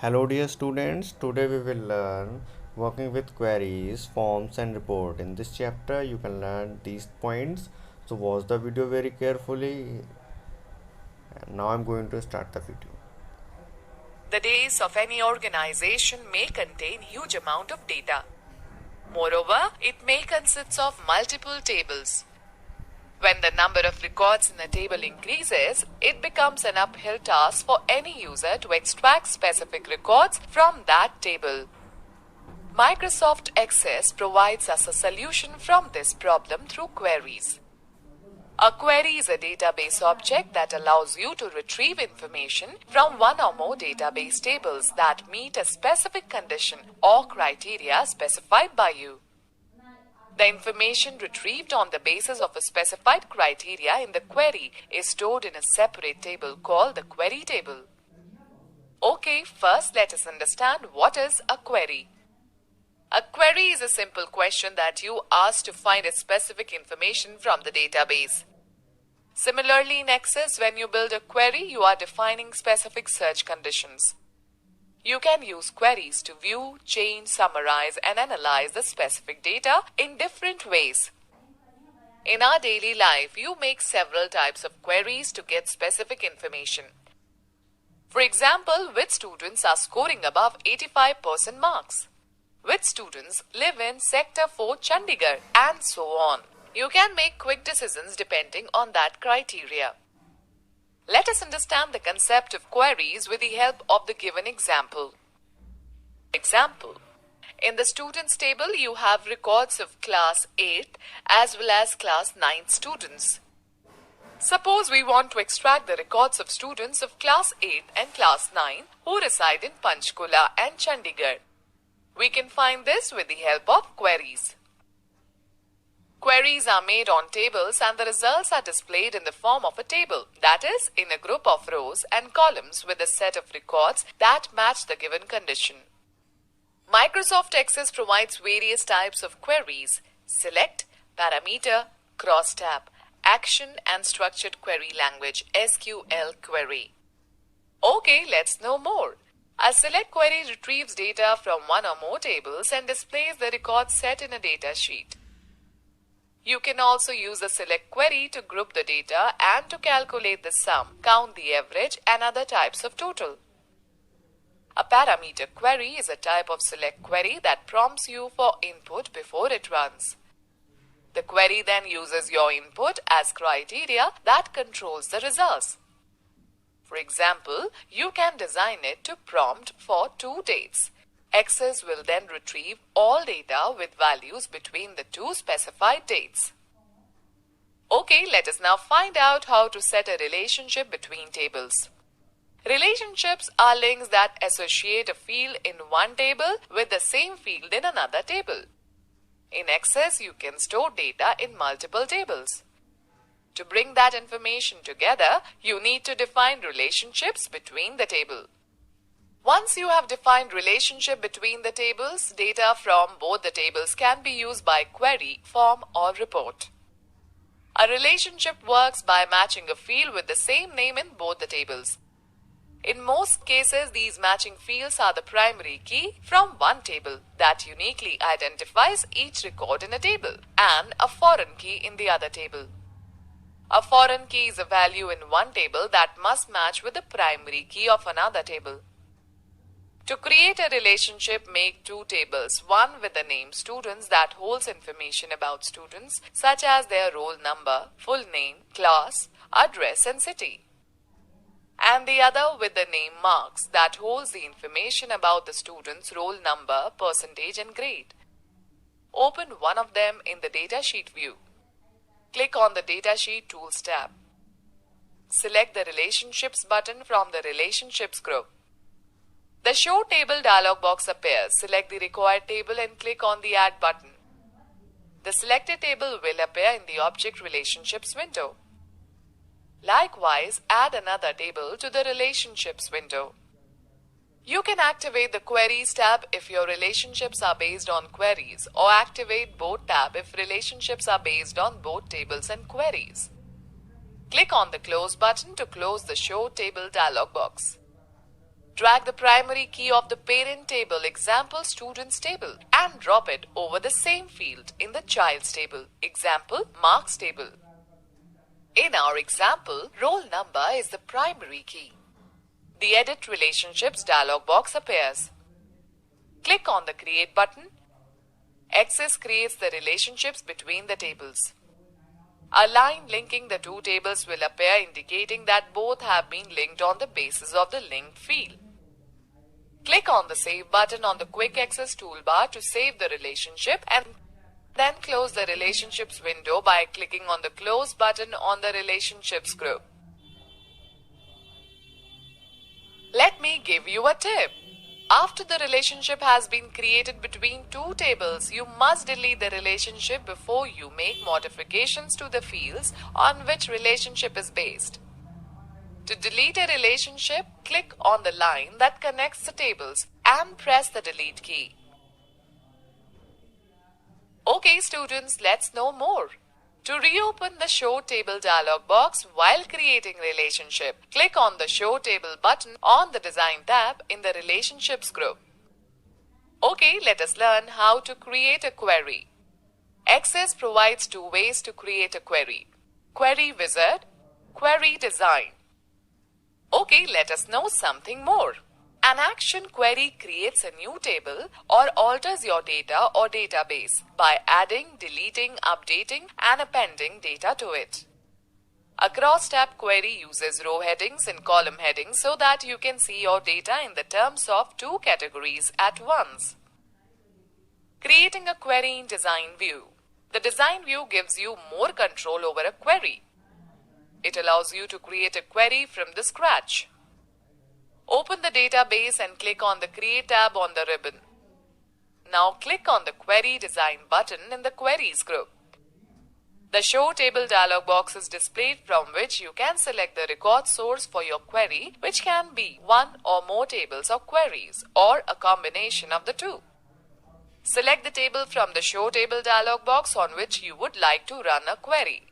Hello dear students, today we will learn working with queries, forms and report. In this chapter you can learn these points. So watch the video very carefully. And now I'm going to start the video. The days of any organization may contain huge amount of data. Moreover, it may consist of multiple tables. When the number of records in a table increases, it becomes an uphill task for any user to extract specific records from that table. Microsoft Access provides us a solution from this problem through queries. A query is a database object that allows you to retrieve information from one or more database tables that meet a specific condition or criteria specified by you. The information retrieved on the basis of a specified criteria in the query is stored in a separate table called the query table. Okay, first let us understand what is a query. A query is a simple question that you ask to find a specific information from the database. Similarly, in Access, when you build a query, you are defining specific search conditions. You can use queries to view, change, summarize, and analyze the specific data in different ways. In our daily life, you make several types of queries to get specific information. For example, which students are scoring above 85% marks? Which students live in Sector 4 Chandigarh, and so on. You can make quick decisions depending on that criteria. Let us understand the concept of queries with the help of the given example. Example: in the students table, you have records of class 8 as well as class 9 students. Suppose we want to extract the records of students of class 8 and class 9 who reside in Panchkula and Chandigarh. We can find this with the help of queries. Queries are made on tables and the results are displayed in the form of a table, that is, in a group of rows and columns with a set of records that match the given condition. Microsoft Access provides various types of queries: select, parameter, crosstab, action and structured query language (SQL) query. Okay, let's know more. A select query retrieves data from one or more tables and displays the records set in a data sheet. You can also use a select query to group the data and to calculate the sum, count the average, and other types of total. A parameter query is a type of select query that prompts you for input before it runs. The query then uses your input as criteria that controls the results. For example, you can design it to prompt for 2 dates. Access will then retrieve all data with values between the 2 specified dates. Okay, let us now find out how to set a relationship between tables. Relationships are links that associate a field in one table with the same field in another table. In Access, you can store data in multiple tables. To bring that information together, you need to define relationships between the table. Once you have defined relationship between the tables, data from both the tables can be used by query, form, or report. A relationship works by matching a field with the same name in both the tables. In most cases, these matching fields are the primary key from one table that uniquely identifies each record in a table and a foreign key in the other table. A foreign key is a value in one table that must match with the primary key of another table. To create a relationship, make 2 tables, one with the name students that holds information about students such as their roll number, full name, class, address and city. And the other with the name marks that holds the information about the student's roll number, percentage and grade. Open one of them in the datasheet view. Click on the Datasheet Tools tab. Select the Relationships button from the Relationships group. The Show Table dialog box appears. Select the required table and click on the Add button. The selected table will appear in the Object Relationships window. Likewise, add another table to the Relationships window. You can activate the Queries tab if your relationships are based on queries, or activate Both tab if relationships are based on both tables and queries. Click on the Close button to close the Show Table dialog box. Drag the primary key of the parent table example students table and drop it over the same field in the child's table example marks table. In our example, roll number is the primary key. The Edit Relationships dialog box appears. Click on the Create button. Access creates the relationships between the tables. A line linking the two tables will appear indicating that both have been linked on the basis of the linked field. Click on the Save button on the Quick Access toolbar to save the relationship and then close the Relationships window by clicking on the Close button on the Relationships group. Let me give you a tip. After the relationship has been created between two tables, you must delete the relationship before you make modifications to the fields on which relationship is based. To delete a relationship, click on the line that connects the tables and press the delete key. Okay students, let's know more. To reopen the Show Table dialog box while creating relationship, click on the Show Table button on the Design tab in the Relationships group. Okay, let us learn how to create a query. Access provides two ways to create a query: Query Wizard, Query Design. Okay, let us know something more. An action query creates a new table or alters your data or database by adding, deleting, updating, and appending data to it. A cross-tab query uses row headings and column headings so that you can see your data in the terms of two categories at once. Creating a query in Design View. The Design View gives you more control over a query. It allows you to create a query from the scratch. Open the database and click on the Create tab on the ribbon. Now click on the Query Design button in the Queries group. The Show Table dialog box is displayed from which you can select the record source for your query, which can be one or more tables or queries, or a combination of the two. Select the table from the Show Table dialog box on which you would like to run a query.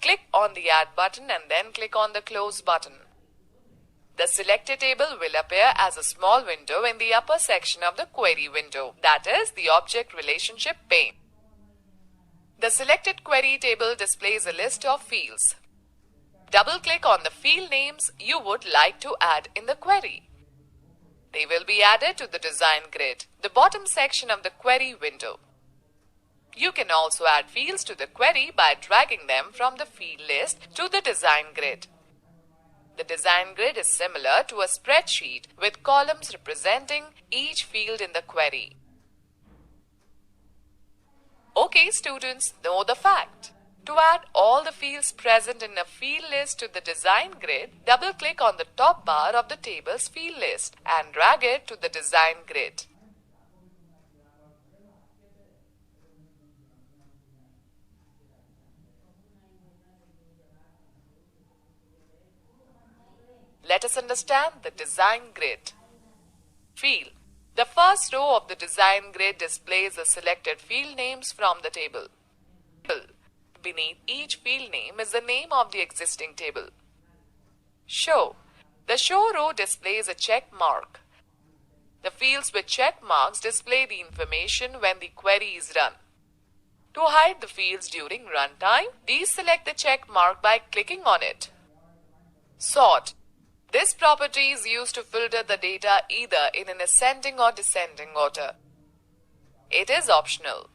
Click on the Add button and then click on the Close button. The selected table will appear as a small window in the upper section of the query window, that is, the Object Relationship pane. The selected query table displays a list of fields. Double-click on the field names you would like to add in the query. They will be added to the Design Grid, the bottom section of the query window. You can also add fields to the query by dragging them from the field list to the Design Grid. The Design Grid is similar to a spreadsheet with columns representing each field in the query. Okay students, know the fact. To add all the fields present in a field list to the Design Grid, double-click on the top bar of the table's field list and drag it to the Design Grid. Let us understand the Design Grid. Field. The first row of the Design Grid displays the selected field names from the table. Beneath each field name is the name of the existing table. Show. The Show row displays a check mark. The fields with check marks display the information when the query is run. To hide the fields during runtime, deselect the check mark by clicking on it. Sort. This property is used to filter the data either in an ascending or descending order. It is optional.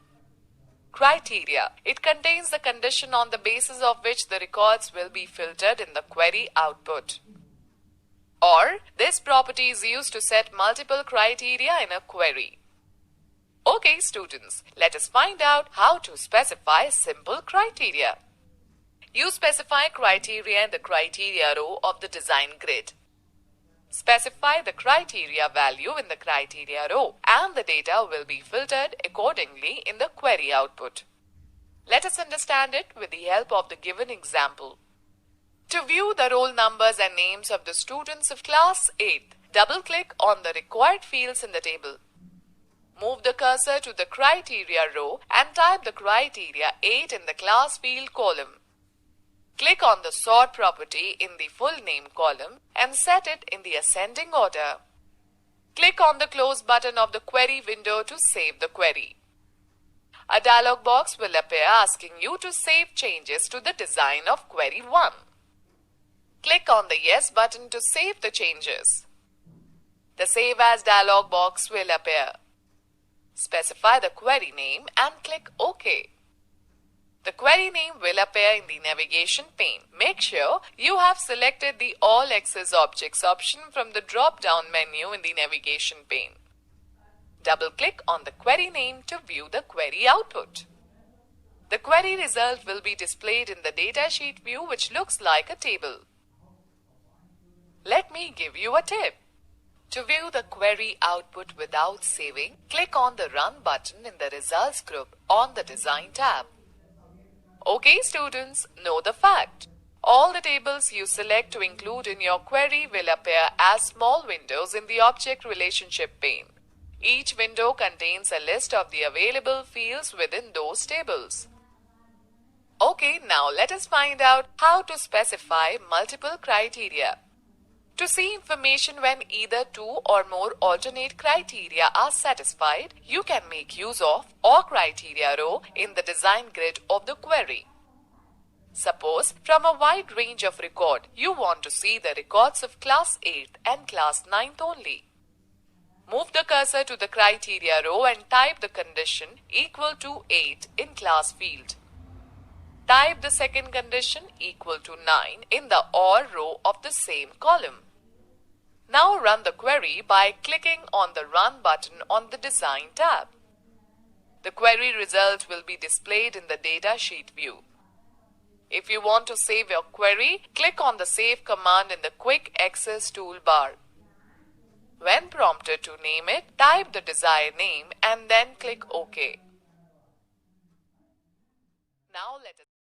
Criteria. It contains the condition on the basis of which the records will be filtered in the query output. Or, this property is used to set multiple criteria in a query. Okay students, let us find out how to specify simple criteria. You specify criteria in the criteria row of the Design Grid. Specify the criteria value in the criteria row and the data will be filtered accordingly in the query output. Let us understand it with the help of the given example. To view the roll numbers and names of the students of class 8th, double-click on the required fields in the table. Move the cursor to the criteria row and type the criteria 8 in the class field column. Click on the sort property in the full name column and set it in the ascending order. Click on the close button of the query window to save the query. A dialog box will appear asking you to save changes to the design of query 1. Click on the Yes button to save the changes. The Save As dialog box will appear. Specify the query name and click OK. The query name will appear in the navigation pane. Make sure you have selected the All Access Objects option from the drop-down menu in the navigation pane. Double-click on the query name to view the query output. The query result will be displayed in the datasheet view, which looks like a table. Let me give you a tip. To view the query output without saving, click on the Run button in the Results group on the Design tab. Okay students, know the fact. All the tables you select to include in your query will appear as small windows in the Object Relationship pane. Each window contains a list of the available fields within those tables. Okay, now let us find out how to specify multiple criteria. To see information when either two or more alternate criteria are satisfied, you can make use of Or Criteria row in the design grid of the query. Suppose from a wide range of record, you want to see the records of class 8th and class 9th only. Move the cursor to the criteria row and type the condition equal to 8 in class field. Type the second condition equal to 9 in the Or row of the same column. Now run the query by clicking on the Run button on the Design tab. The query result will be displayed in the datasheet view. If you want to save your query, click on the Save command in the Quick Access toolbar. When prompted to name it, type the desired name and then click OK. Now let us